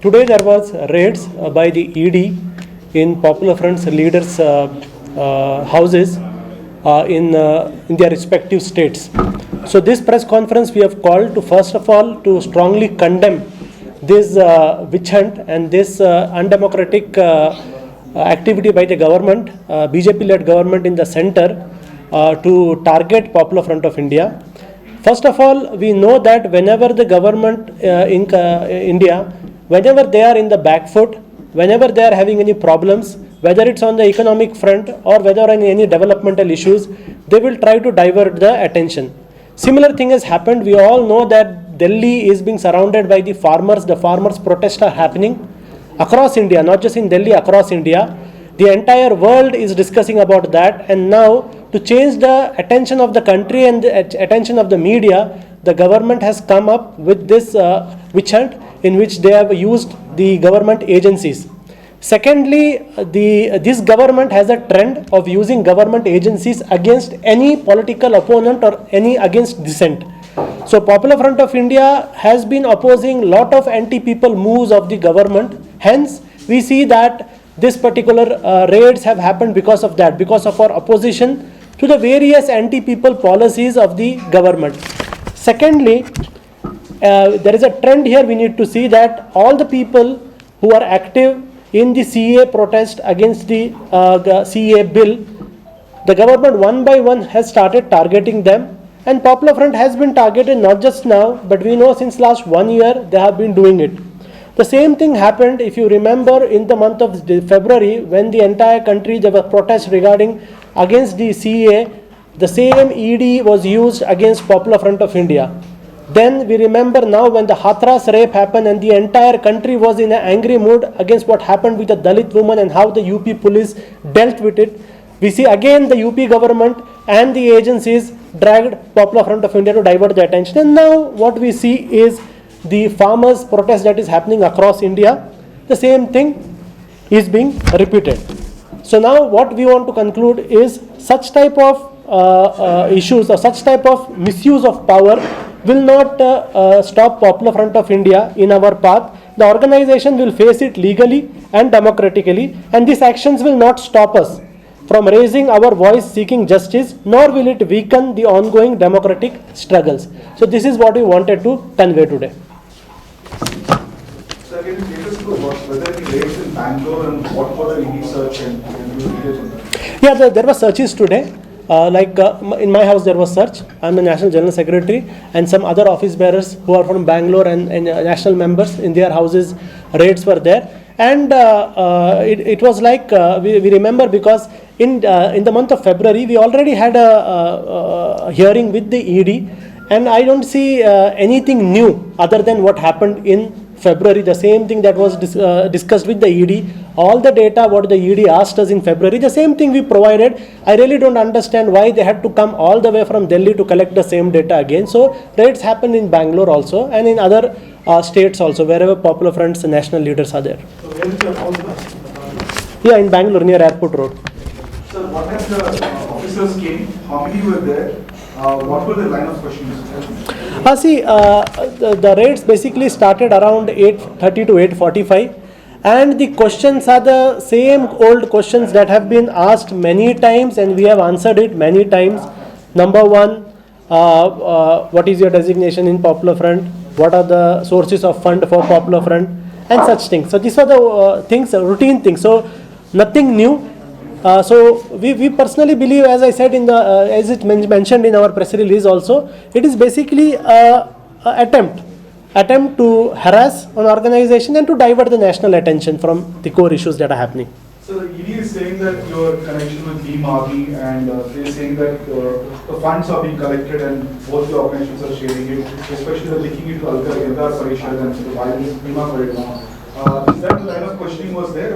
Today there was raids by the ED in Popular Front's leaders' houses in their respective states. So this press conference we have called to first of all to strongly condemn this witch hunt and this undemocratic activity by the government, BJP-led government in the center to target Popular Front of India. First of all, we know that whenever the government in India, whenever they are in the back foot, whenever they are having any problems, whether it's on the economic front or whether on any developmental issues, they will try to divert the attention. Similar thing has happened. We all know that Delhi is being surrounded by the farmers. The farmers' protests are happening across India, not just in Delhi, across India. The entire world is discussing about that, and now to change the attention of the country and the attention of the media, the government has come up with this witch hunt in which they have used the government agencies. Secondly, this government has a trend of using government agencies against any political opponent or any against dissent. So Popular Front of India has been opposing lot of anti-people moves of the government. Hence, we see that this particular raids have happened because of that, because of our opposition to the various anti-people policies of the government. Secondly, there is a trend here we need to see that all the people who are active in the CA protest against the CA bill, the government one by one has started targeting them, and Popular Front has been targeted not just now, but we know since last 1 year they have been doing it. The same thing happened, if you remember, in the month of February when the entire country there were protests regarding against the CA. The same ED was used against Popular Front of India. Then we remember now when the Hathras rape happened and the entire country was in an angry mood against what happened with the Dalit woman and how the UP police dealt with it. We see again the UP government and the agencies dragged Popular Front of India to divert the attention. And now what we see is the farmers' protest that is happening across India. The same thing is being repeated. So now what we want to conclude is such type of issues or such type of misuse of power will not stop Popular Front of India in our path. The organization will face it legally and democratically, and these actions will not stop us from raising our voice seeking justice, nor will it weaken the ongoing democratic struggles. So this is what we wanted to convey today. So again, take us through whether the raids in Bangalore and what was the research and yeah, there were searches today. In my house there was search. I'm the National General Secretary, and some other office bearers who are from Bangalore and national members, in their houses raids were there. And it was like we remember, because in the month of February we already had a hearing with the ED, and I don't see anything new other than what happened in February. The same thing that was discussed with the ED, all the data what the ED asked us in February, the same thing we provided. I really don't understand why they had to come all the way from Delhi to collect the same data again. So raids happened in Bangalore also and in other states also, wherever Popular Front's national leaders are there. So where is your house? Yeah, in Bangalore near Airport Road. So what have the officers came? How many were there? What were the line of questions? The raids basically started around 8:30 to 8:45, and the questions are the same old questions that have been asked many times, and we have answered it many times. Number one, what is your designation in Popular Front? What are the sources of fund for Popular Front? And such things. So these are the things, routine things. So nothing new. So we personally believe, as I said in the as it mentioned in our press release also, it is basically a attempt to harass an organization and to divert the national attention from the core issues that are happening. So the ED is saying that your connection with Bhim Army, and they're saying that the funds are being collected and both the organizations are sharing it, especially they're linking it to Al-Qaeda Parishad and the violence Bhima Parishad. Is that the line of questioning was there?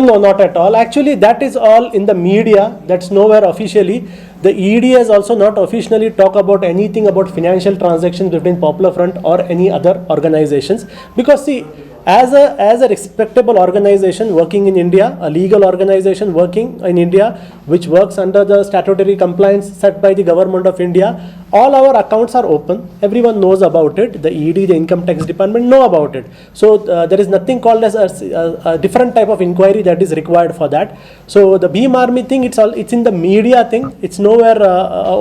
No, not at all. Actually, that is all in the media. That's nowhere officially. The ED has also not officially talked about anything about financial transactions between Popular Front or any other organizations. Because see, as a respectable organization working in India, a legal organization working in India, which works under the statutory compliance set by the government of India, all our accounts are open. Everyone knows about it. The ED, the Income Tax Department know about it. So there is nothing called as a different type of inquiry that is required for that. So the Bhim Army thing, it's in the media thing. It's nowhere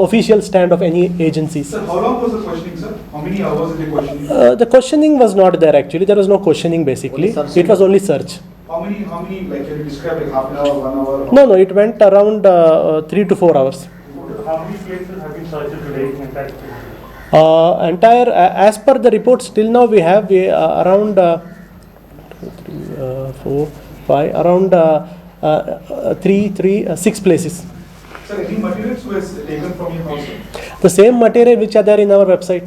official stand of any agencies. Sir, how long was the questioning, sir? How many hours did they question you? The questioning was not there actually. There was no questioning basically. Only searching. It was only search. How many, like, can you describe, like, half an hour, 1 hour? No, it went around 3 to 4 hours. How many places have been searched today in that? As per the reports till now we have around 2, 3, 4, 5, around 6 places. Sir, any materials was taken from your house? The same material which are there in our website.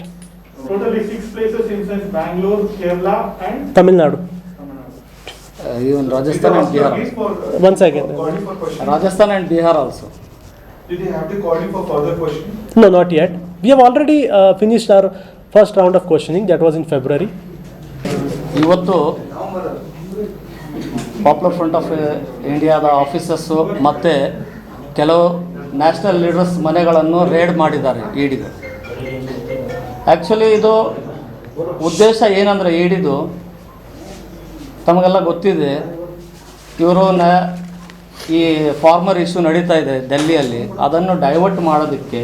Totally 6 places in sense Bangalore, Kerala and Tamil Nadu. Tamil Nadu. Even Did they Rajasthan and ask you Bihar. again for, One second. called you for questioning? Rajasthan and Bihar also. Did they have to call you for further questioning? No, not yet. We have already finished our first round of questioning. That was in February. ಇವತ್ತು popular front of ಇಂಡಿಯಾದ offices ಮತ್ತು ಕೆಲವು national leaders ಮನೆಗಳನ್ನು raid ಮಾಡಿದ್ದಾರೆ ಇಡಿದು. Actually ಇದು ಉದ್ದೇಶ ಏನಂದರೆ ಇಡಿದು ತಮಗೆಲ್ಲ ಗೊತ್ತಿದೆ. ಇವರು ಈ ಫಾರ್ಮರ್ ಇಶ್ಯೂ ನಡೀತಾ ಇದೆ ಡೆಲ್ಲಿಯಲ್ಲಿ, ಅದನ್ನು ಡೈವರ್ಟ್ ಮಾಡೋದಕ್ಕೆ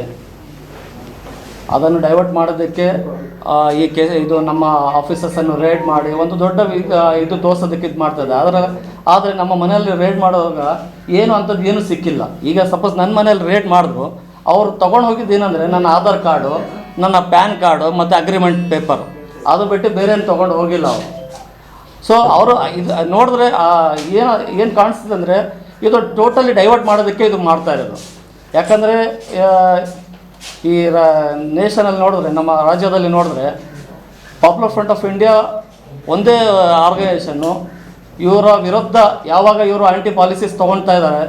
ಈ ಇದು ನಮ್ಮ ಆಫೀಸಸನ್ನು ರೇಡ್ ಮಾಡಿ ಒಂದು ದೊಡ್ಡ ಇದು ತೋರಿಸೋದಕ್ಕೆ ಇದು ಮಾಡ್ತಾಯಿದೆ. ಆದರೆ ನಮ್ಮ ಮನೆಯಲ್ಲಿ ರೇಡ್ ಮಾಡುವಾಗ ಏನು ಅಂಥದ್ದು ಏನೂ ಸಿಕ್ಕಿಲ್ಲ. ಈಗ ಸಪೋಸ್ ನನ್ನ ಮನೇಲಿ ರೇಡ್ ಮಾಡಿದ್ರು, ಅವ್ರು ತೊಗೊಂಡು ಹೋಗಿದ್ದು ಏನಂದರೆ ನನ್ನ ಆಧಾರ್ ಕಾರ್ಡು, ನನ್ನ ಪ್ಯಾನ್ ಕಾರ್ಡು ಮತ್ತು ಅಗ್ರಿಮೆಂಟ್ ಪೇಪರ್, ಅದು ಬಿಟ್ಟು ಬೇರೆ ಏನು ತೊಗೊಂಡು ಹೋಗಿಲ್ಲ ಅವರು. ಸೊ ಅವರು ಇದು ನೋಡಿದ್ರೆ ಏನು ಕಾಣಿಸ್ತದೆ ಅಂದರೆ ಇದು ಟೋಟಲಿ ಡೈವರ್ಟ್ ಮಾಡೋದಕ್ಕೆ ಇದು ಮಾಡ್ತಾ ಇರೋದು. ಯಾಕಂದರೆ ಈ ನೇಷನಲ್ಲಿ ನೋಡಿದ್ರೆ, ನಮ್ಮ ರಾಜ್ಯದಲ್ಲಿ ನೋಡಿದ್ರೆ ಪಾಪ್ಯುಲರ್ ಫ್ರಂಟ್ ಆಫ್ ಇಂಡಿಯಾ ಒಂದೇ ಆರ್ಗನೈಸೇಷನ್ನು. ಇವರ ವಿರುದ್ಧ ಯಾವಾಗ ಇವರು ಆಂಟಿ ಪಾಲಿಸೀಸ್ ತೊಗೊಳ್ತಾ ಇದ್ದಾರೆ,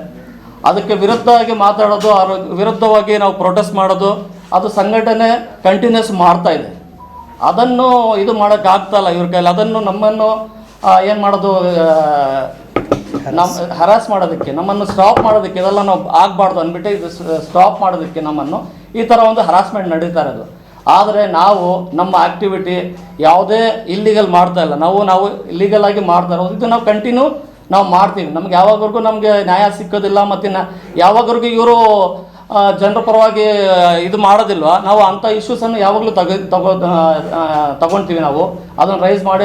ಅದಕ್ಕೆ ವಿರುದ್ಧವಾಗಿ ಮಾತಾಡೋದು, ಅವ್ರ ವಿರುದ್ಧವಾಗಿ ನಾವು ಪ್ರೊಟೆಸ್ಟ್ ಮಾಡೋದು, ಅದು ಸಂಘಟನೆ ಕಂಟಿನ್ಯೂಸ್ ಮಾಡ್ತಾ ಇದೆ. ಅದನ್ನು ಇದು ಮಾಡೋಕ್ಕಾಗ್ತಾಯಿಲ್ಲ ಇವ್ರ ಕೈಲಿ. ಅದನ್ನು ನಮ್ಮನ್ನು ಏನು ಮಾಡೋದು, ಹರಾಸ್ ಮಾಡೋದಕ್ಕೆ, ನಮ್ಮನ್ನು ಸ್ಟಾಪ್ ಮಾಡೋದಕ್ಕೆ, ಇದೆಲ್ಲ ನಾವು ಆಗಬಾರ್ದು ಅಂದ್ಬಿಟ್ಟು ಇದು ಸ್ಟಾಪ್ ಮಾಡೋದಕ್ಕೆ ನಮ್ಮನ್ನು ಈ ಥರ ಒಂದು ಹರಾಸ್ಮೆಂಟ್ ನಡೀತಾ ಇರೋದು. ಆದರೆ ನಾವು ನಮ್ಮ ಆ್ಯಕ್ಟಿವಿಟಿ ಯಾವುದೇ ಇಲ್ಲಿಗಲ್ ಮಾಡ್ತಾ ಇಲ್ಲ. ನಾವು ಇಲ್ಲಿಗಲಾಗಿ ಮಾಡ್ತಾ ಇರೋದು. ಇದು ನಾವು ಕಂಟಿನ್ಯೂ ಮಾಡ್ತೀವಿ. ನಮ್ಗೆ ಯಾವಾಗವರೆಗೂ ನಮಗೆ ನ್ಯಾಯ ಸಿಕ್ಕೋದಿಲ್ಲ, ಮತ್ತು ಯಾವಾಗವರೆಗೂ ಇವರು ಜನರ ಪರವಾಗಿ ಇದು ಮಾಡೋದಿಲ್ವ, ನಾವು ಅಂಥ ಇಶ್ಯೂಸನ್ನು ಯಾವಾಗಲೂ ತಗೊಳ್ತೀವಿ. ನಾವು ಅದನ್ನು ರೈಸ್ ಮಾಡಿ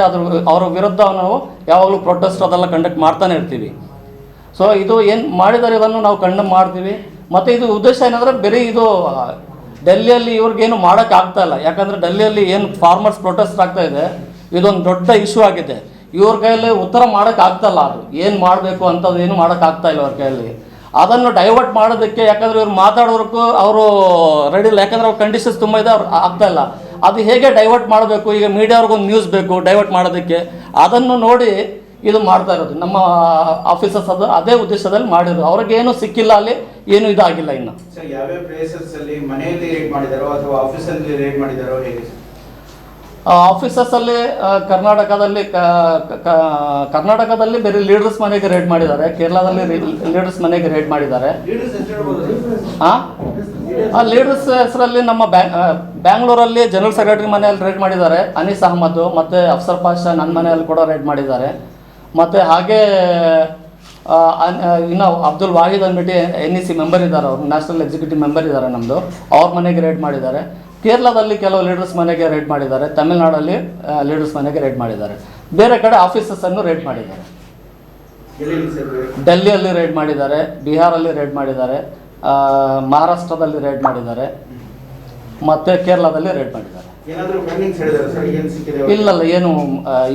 ಅವ್ರ ವಿರುದ್ಧ ನಾವು ಯಾವಾಗಲೂ ಪ್ರೊಟೆಸ್ಟ್ ಅದೆಲ್ಲ ಕಂಡಕ್ಟ್ ಮಾಡ್ತಾನೆ ಇರ್ತೀವಿ. ಸೊ ಇದು ಏನು ಮಾಡಿದ್ದಾರೆ ಇದನ್ನು ನಾವು ಕಂಡಮ್ ಮಾಡ್ತೀವಿ. ಮತ್ತು ಇದು ಉದ್ದೇಶ ಏನಂದರೆ ಬೇರೆ ಇದು ಡೆಲ್ಲಿಯಲ್ಲಿ ಇವ್ರಿಗೇನು ಮಾಡೋಕ್ಕಾಗ್ತಾಯಿಲ್ಲ. ಯಾಕಂದರೆ ಡೆಲ್ಲಿಯಲ್ಲಿ ಏನು ಫಾರ್ಮರ್ಸ್ ಪ್ರೊಟೆಸ್ಟ್ ಆಗ್ತಾ ಇದೆ, ಇದೊಂದು ದೊಡ್ಡ ಇಶ್ಯೂ ಆಗಿದೆ. ಇವ್ರ ಕೈಯಲ್ಲಿ ಉತ್ತರ ಮಾಡೋಕ್ಕಾಗ್ತಾಯಿಲ್ಲ. ಅದು ಏನು ಮಾಡಬೇಕು ಅಂಥದ್ದು ಏನು ಮಾಡೋಕ್ಕಾಗ್ತಾಯಿಲ್ಲ ಅವ್ರ ಕೈಯಲ್ಲಿ. ಅದನ್ನು ಡೈವರ್ಟ್ ಮಾಡೋದಕ್ಕೆ, ಯಾಕಂದರೆ ಇವ್ರು ಮಾತಾಡೋದಕ್ಕೂ ಅವರು ರೆಡಿ ಇಲ್ಲ. ಯಾಕಂದರೆ ಅವ್ರ ಕಂಡೀಷನ್ಸ್ ತುಂಬ ಇದೆ, ಅವ್ರು ಆಗ್ತಾಯಿಲ್ಲ. ಅದು ಹೇಗೆ ಡೈವರ್ಟ್ ಮಾಡಬೇಕು, ಈಗ ಮೀಡಿಯಾವ್ರಿಗೊಂದು ನ್ಯೂಸ್ ಬೇಕು ಡೈವರ್ಟ್ ಮಾಡೋದಕ್ಕೆ, ಅದನ್ನು ನೋಡಿ ಇದು ಮಾಡ್ತಾ ಇರೋದು ನಮ್ಮ ಆಫೀಸರ್ಸ್. ಅದು ಅದೇ ಉದ್ದೇಶದಲ್ಲಿ ಮಾಡಿರೋದು. ಅವ್ರಿಗೇನು ಸಿಕ್ಕಿಲ್ಲ, ಅಲ್ಲಿ ಏನು ಇದಾಗಿಲ್ಲ ಇನ್ನು. ಸರ್, ಯಾವ್ಯಾವ ಪ್ಲೇಸಸ್ ಅಲ್ಲಿ ಮನೆಯಲ್ಲಿ ರೇಡ್ ಮಾಡಿದಾರೋ ಅಥವಾ ಆಫೀಸಲ್ಲಿ ರೇಡ್ ಮಾಡಿದಾರೋ ಹೇಗೆ? ಆಫೀಸಸ್ಸಲ್ಲಿ ಕರ್ನಾಟಕದಲ್ಲಿ ಬೇರೆ ಲೀಡರ್ಸ್ ಮನೆಗೆ ರೇಡ್ ಮಾಡಿದ್ದಾರೆ. ಕೇರಳದಲ್ಲಿ ಲೀಡರ್ಸ್ ಮನೆಗೆ ರೇಡ್ ಮಾಡಿದ್ದಾರೆ. ಲೀಡರ್ಸ್ ಹೆಸರಲ್ಲಿ ನಮ್ಮ ಬ್ಯಾಂಗ್ಳೂರಲ್ಲಿ ಜನರಲ್ ಸೆಕ್ರೆಟರಿ ಮನೆಯಲ್ಲಿ ರೇಡ್ ಮಾಡಿದ್ದಾರೆ. ಅನೀಸ್ ಅಹಮದ್ ಮತ್ತು ಅಫ್ಸರ್ ಪಾಷಾ ನನ್ನ ಮನೆಯಲ್ಲಿ ಕೂಡ ರೇಡ್ ಮಾಡಿದ್ದಾರೆ. ಮತ್ತು ಹಾಗೆ ಇನ್ನು ಅಬ್ದುಲ್ ವಾಹಿದ್ ಅಂದ್ಬಿಟ್ಟು NEC ಮೆಂಬರ್ ಇದ್ದಾರೆ, ಅವರು ನ್ಯಾಷನಲ್ ಎಕ್ಸಿಕ್ಯೂಟಿವ್ ಮೆಂಬರ್ ಇದ್ದಾರೆ ನಮ್ಮದು. ಅವ್ರ ಮನೆಗೆ ರೇಡ್ ಮಾಡಿದ್ದಾರೆ. ಕೇರಳದಲ್ಲಿ ಕೆಲವು ಲೀಡರ್ಸ್ ಮನೆಗೆ ರೇಡ್ ಮಾಡಿದ್ದಾರೆ. ತಮಿಳ್ನಾಡಲ್ಲಿ ಲೀಡರ್ಸ್ ಮನೆಗೆ ರೇಡ್ ಮಾಡಿದ್ದಾರೆ. ಬೇರೆ ಕಡೆ ಆಫೀಸಸ್ಸನ್ನು ರೇಡ್ ಮಾಡಿದ್ದಾರೆ. ಡೆಲ್ಲಿಯಲ್ಲಿ ರೇಡ್ ಮಾಡಿದ್ದಾರೆ, ಬಿಹಾರಲ್ಲಿ ರೇಡ್ ಮಾಡಿದ್ದಾರೆ, ಮಹಾರಾಷ್ಟ್ರದಲ್ಲಿ ರೇಡ್ ಮಾಡಿದ್ದಾರೆ, ಮತ್ತು ಕೇರಳದಲ್ಲಿ ರೇಡ್ ಮಾಡಿದ್ದಾರೆ. ಇಲ್ಲಲ್ಲ, ಏನು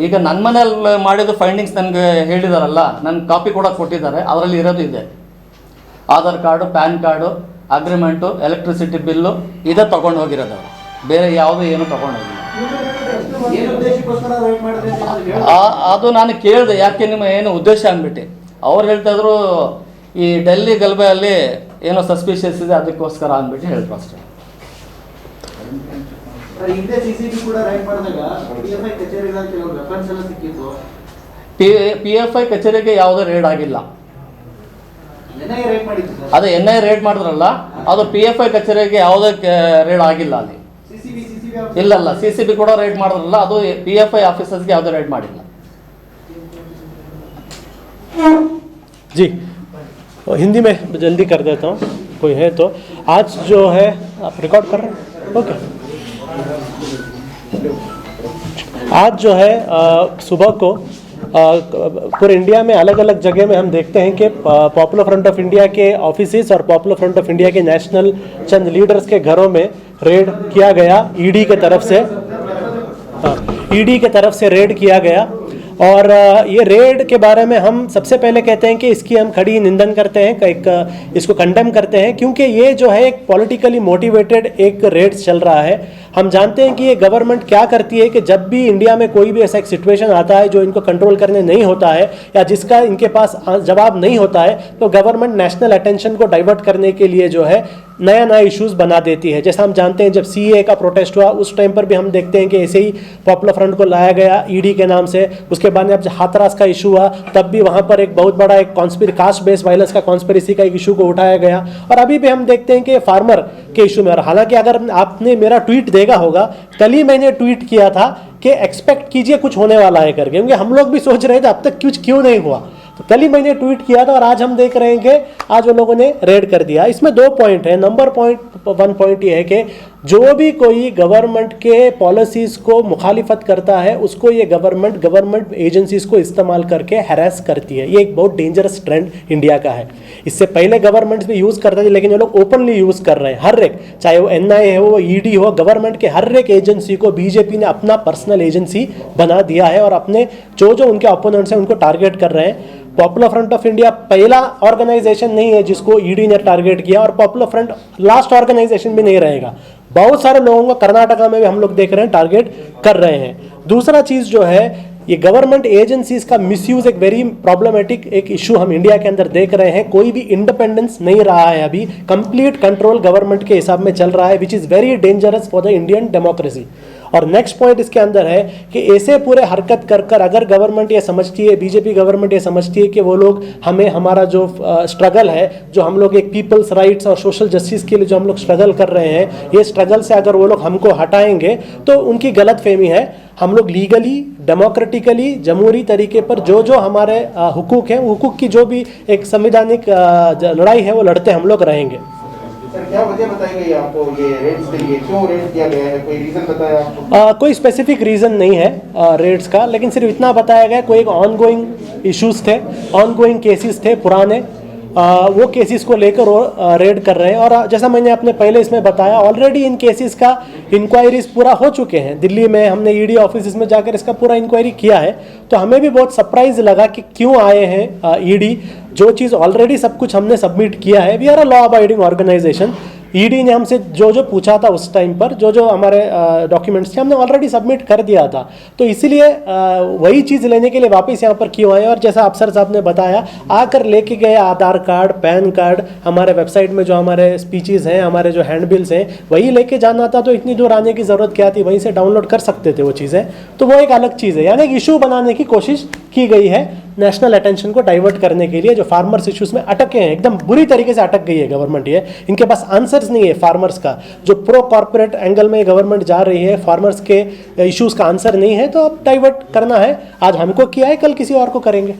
ಈಗ ನನ್ನ ಮನೆಯಲ್ಲಿ ಮಾಡಿದ ಫೈಂಡಿಂಗ್ಸ್ ನನಗೆ ಹೇಳಿದಾರಲ್ಲ, ನನ್ನ ಕಾಪಿ ಕೂಡ ಕೊಟ್ಟಿದ್ದಾರೆ. ಅದರಲ್ಲಿ ಇರೋದು ಇದೆ. Aadhaar card, PAN card, agreement, electricity bill ಇದೇ ತೊಗೊಂಡು ಹೋಗಿರೋದು. ಅವರು ಬೇರೆ ಯಾವುದೂ ಏನು ತೊಗೊಂಡು ಹೋಗಿಲ್ಲ. ಅದು ನಾನು ಕೇಳಿದೆ, ಯಾಕೆ ನಿಮ್ಮ ಏನು ಉದ್ದೇಶ ಅಂದ್ಬಿಟ್ಟು. ಅವ್ರು ಹೇಳ್ತಾಯಿದ್ರು ಈ ಡೆಲ್ಲಿ ಗಲಭೆಯಲ್ಲಿ ಏನೋ ಸಸ್ಪಿಷಿಯಸ್ ಇದೆ, ಅದಕ್ಕೋಸ್ಕರ ಅಂದ್ಬಿಟ್ಟು ಹೇಳಿದ್ರು ಅಷ್ಟೇ. PFI ಕಚೇರಿಗೆ ಯಾವುದೇ ರೇಡ್ ಆಗಿಲ್ಲ. ಎನ್ಐಎ ರೇಟ್ ಮಾಡಿದ್ರು ಸರ್. ಅದೇ NIA ರೇಡ್ ಮಾಡಿದ್ರಲ್ಲ, ಅದು PFI ಕಚೇರಿಗೆ ಯಾವುದೇ ರೇಡ್ ಆಗಿಲ್ಲ ಅಲ್ಲಿ. ಇಲ್ಲ CCB ಕೂಡ ರೇಡ್ ಮಾಡಿದ್ರಲ್ಲ, ಅದು PFI ಆಫೀಸರ್ಸ್ಗೆ ಯಾವುದೇ ರೇಡ್ ಮಾಡಿಲ್ಲ. जी हिंदी में जल्दी कर देता हूँ, कोई है तो। आज जो है आप रिकॉर्ड कर रहे हैं, ओके। आज जो है सुबह को पूरे इंडिया में अलग अलग जगह में हम देखते हैं कि पॉपुलर फ्रंट ऑफ इंडिया के ऑफिसेस और पॉपुलर फ्रंट ऑफ इंडिया के नेशनल चंद लीडर्स के घरों में रेड किया गया, ईडी के तरफ से। ईडी के तरफ से रेड किया गया। और ये रेड के बारे में हम सबसे पहले कहते हैं कि इसकी हम खड़ी निंदन करते हैं, इसको कंडेम करते हैं, क्योंकि ये जो है एक पॉलिटिकली मोटिवेटेड एक रेड चल रहा है। हम जानते हैं कि ये गवर्नमेंट क्या करती है कि जब भी इंडिया में कोई भी ऐसा एक सिचुएशन आता है जो इनको कंट्रोल करने नहीं होता है या जिसका इनके पास जवाब नहीं होता है, तो गवर्नमेंट नेशनल अटेंशन को डाइवर्ट करने के लिए जो है नया इश्यूज़ बना देती है। जैसा हम जानते हैं जब CAA का प्रोटेस्ट हुआ उस टाइम पर भी हम देखते हैं कि ऐसे ही पॉपुलर फ्रंट को लाया गया ईडी के नाम से। उसके बाद जब हाथरस का इशू हुआ तब भी वहाँ पर एक बहुत बड़ा एक कास्ट बेस्ड वायलेंस का कॉन्स्पिरेसी का एक इशू को उठाया गया। और अभी भी हम देखते हैं कि फार्मर के इशू में, और हालांकि अगर आपने मेरा ट्वीट देखा होगा, कल ही मैंने ट्वीट किया था कि एक्सपेक्ट कीजिए कुछ होने वाला है करके, क्योंकि हम लोग भी सोच रहे थे अब तक कुछ क्यों नहीं हुआ। तो कल ही मैंने ट्वीट किया था और आज हम देख रहे हैं कि आज वो लोगों ने रेड कर दिया। इसमें 2 पॉइंट है। नंबर 1 पॉइंट ये है कि जो भी कोई गवर्नमेंट के पॉलिसीज़ को मुखालिफत करता है उसको ये गवर्नमेंट एजेंसीज़ को इस्तेमाल करके हैरेस करती है। ये एक बहुत डेंजरस ट्रेंड इंडिया का है। इससे पहले गवर्नमेंट्स भी यूज़ करते थे, लेकिन ये लोग ओपनली यूज़ कर रहे हैं। हर एक, चाहे वो NIA हो, ED हो, गवर्नमेंट के हर एक एजेंसी को BJP ने अपना पर्सनल एजेंसी बना दिया है और अपने जो उनके ओपोनेंट्स हैं उनको टारगेट कर रहे हैं। पॉपुलर फ्रंट ऑफ इंडिया पहला ऑर्गेनाइजेशन नहीं है जिसको ED ने टारगेट किया, और पॉपुलर फ्रंट लास्ट ऑर्गेनाइजेशन भी नहीं रहेगा। बहुत सारे लोगों को कर्नाटका में भी हम लोग देख रहे हैं टारगेट कर रहे हैं। दूसरा चीज़ जो है, ये गवर्नमेंट एजेंसीज का मिसयूज एक वेरी प्रॉब्लमेटिक एक इशू हम इंडिया के अंदर देख रहे हैं। कोई भी इंडिपेंडेंस नहीं रहा है, अभी कंप्लीट कंट्रोल गवर्नमेंट के हिसाब में चल रहा है, which is very dangerous for the Indian democracy. और नेक्स्ट पॉइंट इसके अंदर है कि ऐसे पूरे हरकत कर अगर गवर्नमेंट ये समझती है, बीजेपी गवर्नमेंट ये समझती है कि वो लोग हमें हमारा जो स्ट्रगल है, जो हम लोग एक पीपल्स राइट्स और सोशल जस्टिस के लिए जो हम लोग स्ट्रगल कर रहे हैं, ये स्ट्रगल से अगर वो लोग हमको हटाएंगे तो उनकी गलत फहमी है। हम लोग लीगली, डेमोक्रेटिकली, जमहूरी तरीके पर जो हमारे हुकूक हैं, हुकूक की जो भी एक संवैधानिक लड़ाई है वो लड़ते हम लोग रहेंगे। सर, क्या वजह बताई गई आपको ये रेड्स के लिए, क्यों रेड किया गया है, कोई रीजन बताया आपको? कोई स्पेसिफिक रीज़न नहीं है रेड्स का, लेकिन सिर्फ इतना बताया गया कोई एक ऑनगोइंग इश्यूज थे, ऑनगोइंग केसेस थे पुराने, वो केसेस को लेकर वो रेड कर रहे हैं। और जैसा मैंने अपने पहले इसमें बताया, ऑलरेडी इन केसेस का इंक्वायरीज पूरा हो चुके हैं। दिल्ली में हमने ईडी ऑफिस में जाकर इसका पूरा इंक्वायरी किया है, तो हमें भी बहुत सरप्राइज लगा कि क्यों आए हैं ईडी। जो चीज़ ऑलरेडी सब कुछ हमने सबमिट किया है, we are a law abiding organisation. ED ने हमसे जो पूछा था उस टाइम पर, जो हमारे डॉक्यूमेंट्स थे, हमने ऑलरेडी सबमिट कर दिया था। तो इसीलिए वही चीज़ लेने के लिए वापस यहाँ पर क्यों आए। और जैसा अफसर साहब ने बताया, आकर लेके गए आधार कार्ड, पैन कार्ड, हमारे वेबसाइट में जो हमारे स्पीचेस हैं, हमारे जो हैंडबिल्स हैं, वही लेके जाना था। तो इतनी दूर आने की ज़रूरत क्या थी, वहीं से डाउनलोड कर सकते थे वो चीज़ें। तो वो एक अलग चीज़ है, यानी एक इशू बनाने की कोशिश की गई है नेशनल अटेंशन को डाइवर्ट करने के लिए। जो फार्मर्स इश्यूज में अटके हैं, एकदम बुरी तरीके से अटक गई है गवर्नमेंट। ये इनके पास आंसर्स नहीं है फार्मर्स का, जो प्रो कॉर्पोरेट एंगल में गवर्नमेंट जा रही है, फार्मर्स के इश्यूज का आंसर नहीं है, तो अब डाइवर्ट करना है। आज हमको किया है, कल किसी और को करेंगे।